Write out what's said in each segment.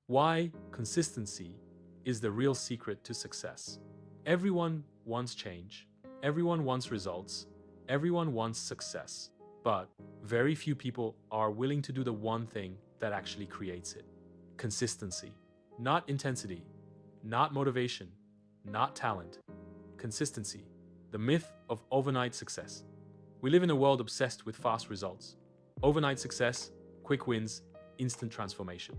Why consistency is the real secret to success. Everyone wants change, everyone wants results, everyone wants success, but very few people are willing to do the one thing that actually creates it. Consistency. Not intensity, not motivation, not talent. Consistency. The myth of overnight success. We live in a world obsessed with fast results. Overnight success, quick wins, instant transformation.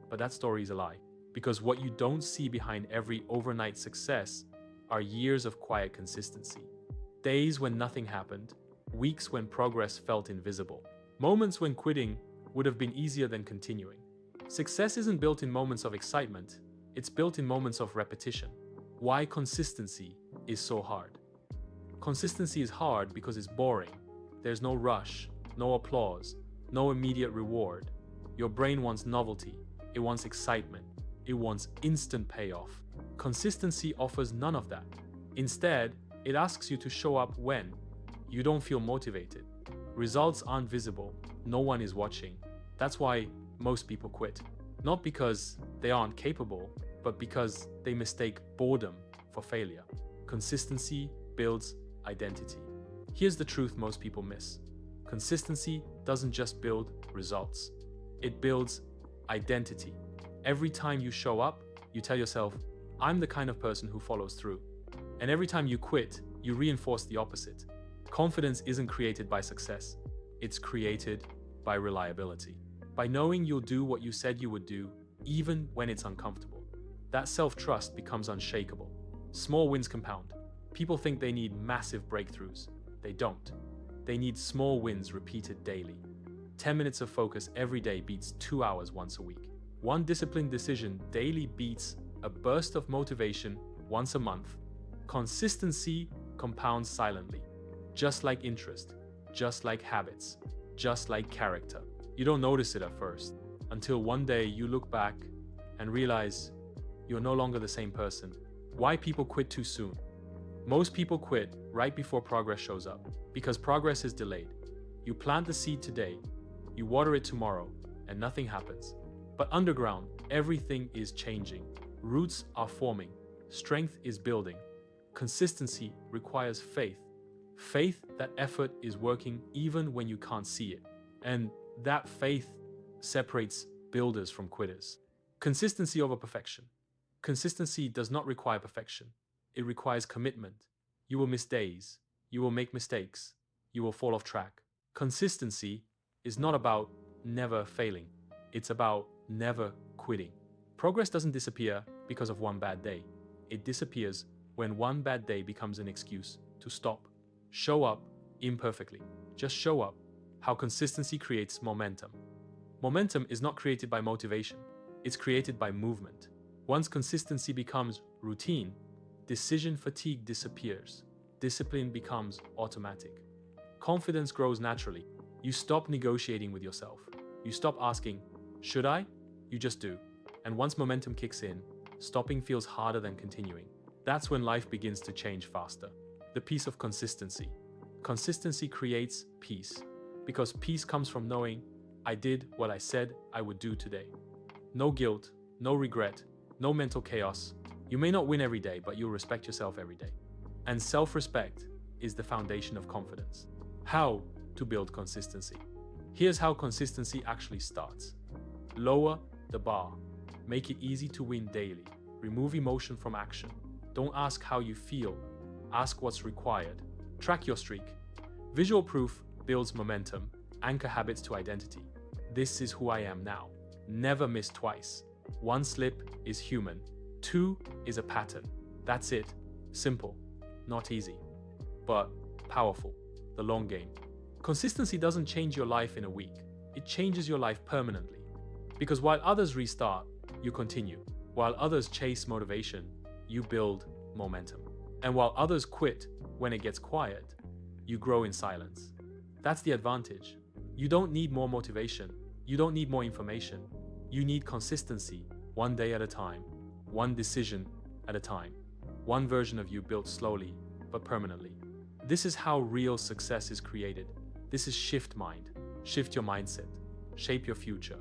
But that story is a lie, because what you don't see behind every overnight success are years of quiet consistency. Days when nothing happened, weeks when progress felt invisible, moments when quitting would have been easier than continuing. Success isn't built in moments of excitement, it's built in moments of repetition. Why consistency is so hard. Consistency is hard because it's boring. There's no rush, no applause, no immediate reward. Your brain wants novelty, it wants excitement, it wants instant payoff. Consistency offers none of that. Instead, it asks you to show up when you don't feel motivated. Results aren't visible, no one is watching. That's why most people quit. Not because they aren't capable, but because they mistake boredom for failure. Consistency builds identity. Here's the truth most people miss. Consistency doesn't just build results. It builds identity. Every time you show up, you tell yourself, I'm the kind of person who follows through. And every time you quit, you reinforce the opposite. Confidence isn't created by success. It's created by reliability. By knowing you'll do what you said you would do, even when it's uncomfortable. That self-trust becomes unshakable. Small wins compound. People think they need massive breakthroughs. They don't. They need small wins repeated daily. 10 minutes of focus every day beats 2 hours once a week. One disciplined decision daily beats a burst of motivation once a month. Consistency compounds silently. Just like interest, just like habits, just like character. You don't notice it at first, until one day you look back and realize you're no longer the same person. Why people quit too soon? Most people quit right before progress shows up, because progress is delayed. You plant the seed today, you water it tomorrow, and nothing happens. But underground, everything is changing. Roots are forming, strength is building. Consistency requires faith. Faith that effort is working even when you can't see it. And that faith separates builders from quitters. Consistency over perfection. Consistency does not require perfection. It requires commitment. You will miss days. You will make mistakes. You will fall off track. Consistency is not about never failing. It's about never quitting. Progress doesn't disappear because of one bad day. It disappears when one bad day becomes an excuse to stop. Show up imperfectly. Just show up. How consistency creates momentum. Momentum is not created by motivation. It's created by movement. Once consistency becomes routine, decision fatigue disappears. Discipline becomes automatic. Confidence grows naturally. You stop negotiating with yourself. You stop asking, should I? You just do. And once momentum kicks in, stopping feels harder than continuing. That's when life begins to change faster. The peace of consistency. Consistency creates peace, because peace comes from knowing I did what I said I would do today. No guilt, no regret, no mental chaos. You may not win every day, but you'll respect yourself every day. And self-respect is the foundation of confidence. How to build consistency? Here's how consistency actually starts. Lower the bar. Make it easy to win daily. Remove emotion from action. Don't ask how you feel. Ask what's required. Track your streak. Visual proof builds momentum. Anchor habits to identity. This is who I am now. Never miss twice. One slip is human. 2 is a pattern. That's it. Simple. Not easy. But powerful. The long game. Consistency doesn't change your life in a week. It changes your life permanently. Because while others restart, you continue. While others chase motivation, you build momentum. And while others quit when it gets quiet, you grow in silence. That's the advantage. You don't need more motivation. You don't need more information. You need consistency, one day at a time, one decision at a time, one version of you built slowly but permanently. This is how real success is created. This is ShiftMind. Shift your mindset. Shape your future.